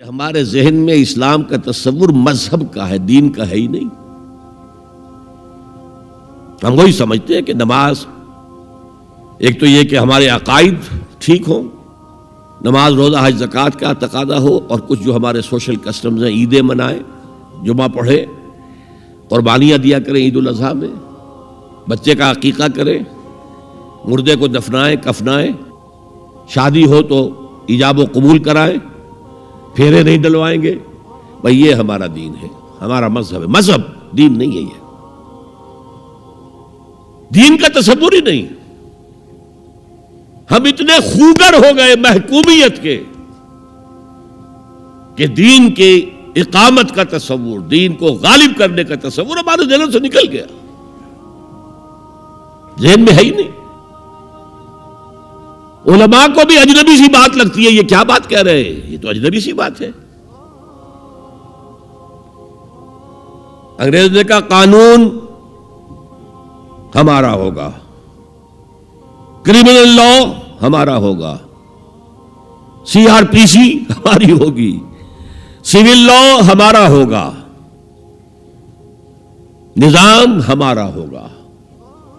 ہمارے ذہن میں اسلام کا تصور مذہب کا ہے، دین کا ہے ہی نہیں۔ ہم وہی سمجھتے ہیں کہ نماز، ایک تو یہ کہ ہمارے عقائد ٹھیک ہوں، نماز روزہ حج زکوٰۃ کا تقاضا ہو، اور کچھ جو ہمارے سوشل کسٹمز ہیں، عیدیں منائیں، جمعہ پڑھے، قربانیاں دیا کریں عید الاضحیٰ میں، بچے کا عقیقہ کریں، مردے کو دفنائیں کفنائیں، شادی ہو تو ایجاب و قبول کرائیں، پھیرے نہیں ڈلوائیں گے۔ بھئی یہ ہمارا دین ہے، ہمارا مذہب ہے۔ مذہب دین نہیں ہے، یہ دین کا تصور ہی نہیں۔ ہم اتنے خوگر ہو گئے محکومیت کے کہ دین کے اقامت کا تصور، دین کو غالب کرنے کا تصور ہمارے ذہنوں سے نکل گیا، ذہن میں ہے ہی نہیں۔ علماء کو بھی اجنبی سی بات لگتی ہے، یہ کیا بات کہہ رہے ہیں، یہ تو اجنبی سی بات ہے۔ انگریز نے کہا قانون ہمارا ہوگا، کرمنل لا ہمارا ہوگا، CRPC ہماری ہوگی، سول لا ہمارا ہوگا، نظام ہمارا ہوگا۔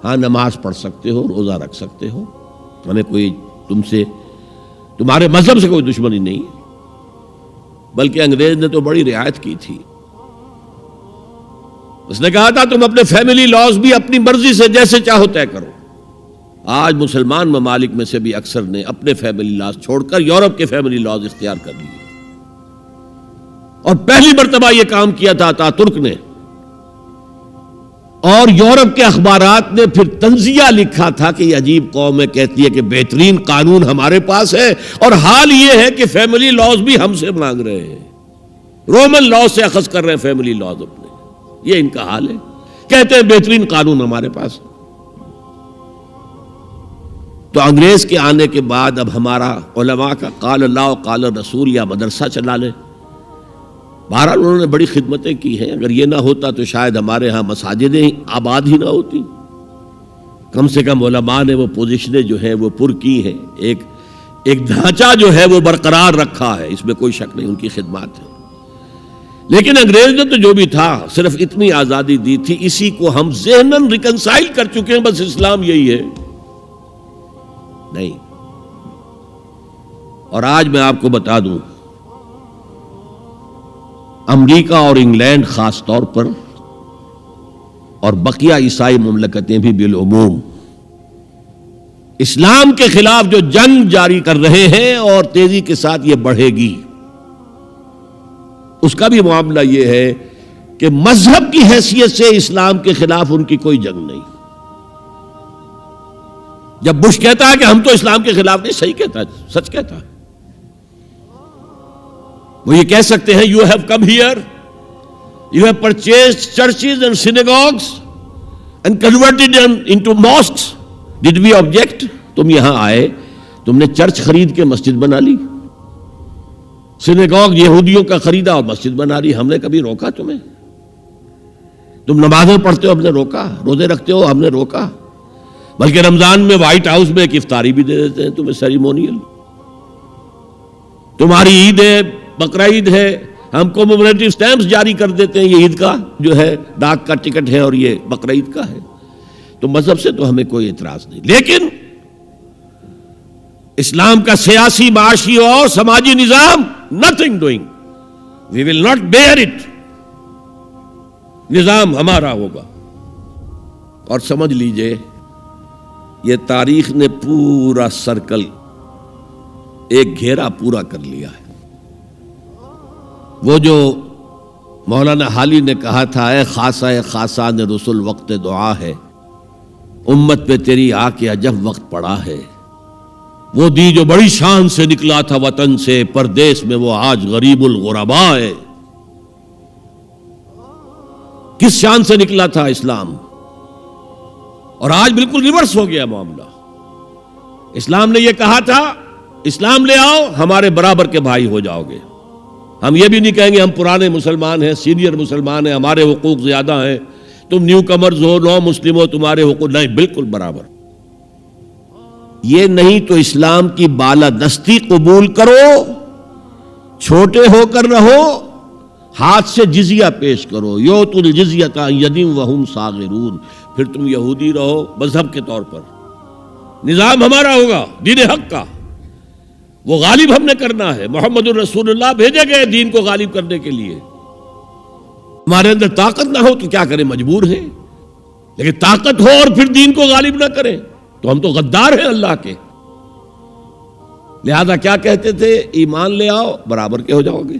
ہاں نماز پڑھ سکتے ہو، روزہ رکھ سکتے ہو، ہمیں کوئی تم سے، تمہارے مذہب سے کوئی دشمنی نہیں، بلکہ انگریز نے تو بڑی رعایت کی تھی۔ اس نے کہا تھا تم اپنے فیملی لاز بھی اپنی مرضی سے جیسے چاہو طے کرو۔ آج مسلمان ممالک میں سے بھی اکثر نے اپنے فیملی لاز چھوڑ کر یورپ کے فیملی لاز اختیار کر لیے، اور پہلی مرتبہ یہ کام کیا تھا ترک نے، اور یورپ کے اخبارات نے پھر تنزیہ لکھا تھا کہ یہ عجیب قوم ہے، کہتی ہے کہ بہترین قانون ہمارے پاس ہے، اور حال یہ ہے کہ فیملی لاز بھی ہم سے مانگ رہے ہیں، رومن لاز سے اخذ کر رہے ہیں فیملی لاز اپنے۔ یہ ان کا حال ہے، کہتے ہیں بہترین قانون ہمارے پاس۔ تو انگریز کے آنے کے بعد اب ہمارا علماء کا قال اللہ و قال رسول یا مدرسہ چلا لیں۔ بہرحال انہوں نے بڑی خدمتیں کی ہیں، اگر یہ نہ ہوتا تو شاید ہمارے ہاں مساجدیں آباد ہی نہ ہوتی۔ کم سے کم علماء نے وہ پوزیشنیں جو ہیں وہ پر کی ہیں، ایک ڈھانچہ جو ہے وہ برقرار رکھا ہے، اس میں کوئی شک نہیں، ان کی خدمات ہے۔ لیکن انگریز نے تو جو بھی تھا صرف اتنی آزادی دی تھی، اسی کو ہم ذہناً ریکنسائل کر چکے ہیں، بس اسلام یہی ہے نہیں۔ اور آج میں آپ کو بتا دوں، امریکہ اور انگلینڈ خاص طور پر، اور بقیہ عیسائی مملکتیں بھی بالعموم، اسلام کے خلاف جو جنگ جاری کر رہے ہیں، اور تیزی کے ساتھ یہ بڑھے گی، اس کا بھی معاملہ یہ ہے کہ مذہب کی حیثیت سے اسلام کے خلاف ان کی کوئی جنگ نہیں۔ جب بش کہتا ہے کہ ہم تو اسلام کے خلاف نہیں، صحیح کہتا ہے، سچ کہتا ہے۔ وہ یہ کہہ سکتے ہیں you have come here, you have purchased churches and synagogues and converted them into mosques. Did we object? تم یہاں آئے، تم نے چرچ خرید کے مسجد بنا لی، سینیگوگ یہودیوں کا خریدا اور مسجد بنا لی، ہم نے کبھی روکا تمہیں؟ تم نمازیں پڑھتے ہو، ہم نے روکا؟ روزے رکھتے ہو، ہم نے روکا؟ بلکہ رمضان میں وائٹ ہاؤس میں ایک افطاری بھی دے دیتے ہیں تمہیں، سیریمونیل۔ تمہاری عید ہے، بقرہ عید ہے، ہم کومیموریٹو سٹیمپس جاری کر دیتے ہیں، یہ عید کا جو ہے ڈاک کا ٹکٹ ہے اور یہ بقرہ عید کا ہے۔ تو مذہب سے تو ہمیں کوئی اعتراض نہیں، لیکن اسلام کا سیاسی، معاشی اور سماجی نظام nothing doing, we will not bear it، نظام ہمارا ہوگا۔ اور سمجھ لیجئے یہ تاریخ نے پورا سرکل، ایک گھیرا پورا کر لیا ہے۔ وہ جو مولانا حالی نے کہا تھا، اے خاصہ خاصان رسول وقت دعا ہے، امت پہ تیری آ کے عجب وقت پڑا ہے، وہ دی جو بڑی شان سے نکلا تھا وطن سے، پردیس میں وہ آج غریب الغرباء ہے۔ کس شان سے نکلا تھا اسلام، اور آج بالکل ریورس ہو گیا معاملہ۔ اسلام نے یہ کہا تھا اسلام لے آؤ، ہمارے برابر کے بھائی ہو جاؤ گے۔ ہم یہ بھی نہیں کہیں گے ہم پرانے مسلمان ہیں، سینئر مسلمان ہیں، ہمارے حقوق زیادہ ہیں، تم نیو کمرز ہو، نو مسلم ہو، تمہارے حقوق نہیں، بالکل برابر۔ یہ نہیں تو اسلام کی بالادستی قبول کرو، چھوٹے ہو کر رہو، ہاتھ سے جزیہ پیش کرو، یؤتوا الجزیۃ عن ید وہم صاغرون، پھر تم یہودی رہو مذہب کے طور پر، نظام ہمارا ہوگا دین حق کا، وہ غالب ہم نے کرنا ہے، محمد الرسول اللہ بھیجے گئے دین کو غالب کرنے کے لیے، ہمارے اندر طاقت نہ ہو تو کیا کریں، مجبور ہیں، لیکن طاقت ہو اور پھر دین کو غالب نہ کریں تو ہم تو غدار ہیں اللہ کے۔ لہذا کیا کہتے تھے، ایمان لے آؤ برابر کے ہو جاؤ گے،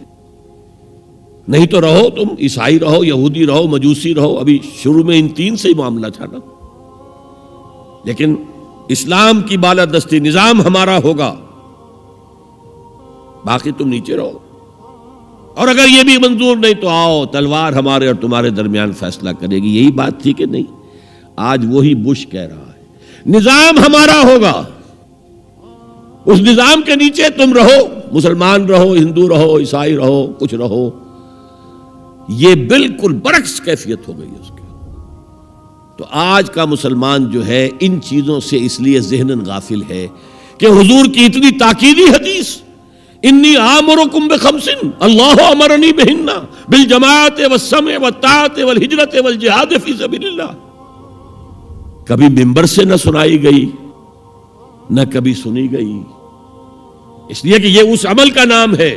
نہیں تو رہو تم عیسائی رہو، یہودی رہو، مجوسی رہو۔ ابھی شروع میں ان تین سے ہی معاملہ تھا نا، لیکن اسلام کی بالادستی نظام ہمارا ہوگا، باقی تم نیچے رہو، اور اگر یہ بھی منظور نہیں تو آؤ تلوار ہمارے اور تمہارے درمیان فیصلہ کرے گی۔ یہی بات تھی کہ نہیں؟ آج وہی بش کہہ رہا ہے نظام ہمارا ہوگا، اس نظام کے نیچے تم رہو، مسلمان رہو، ہندو رہو، عیسائی رہو، کچھ رہو۔ یہ بالکل برعکس کیفیت ہو گئی اس کی۔ تو آج کا مسلمان جو ہے ان چیزوں سے اس لیے ذہناً غافل ہے کہ حضور کی اتنی تاکیدی حدیث، انی آمرکم بخمس اللہ امرنی بہن بالجماعت والسمع والطاعت والہجرت والجہاد فی سبیل اللہ، کبھی ممبر سے نہ سنائی گئی نہ کبھی سنی گئی، اس لیے کہ یہ اس عمل کا نام ہے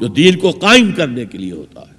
جو دین کو قائم کرنے کے لیے ہوتا ہے۔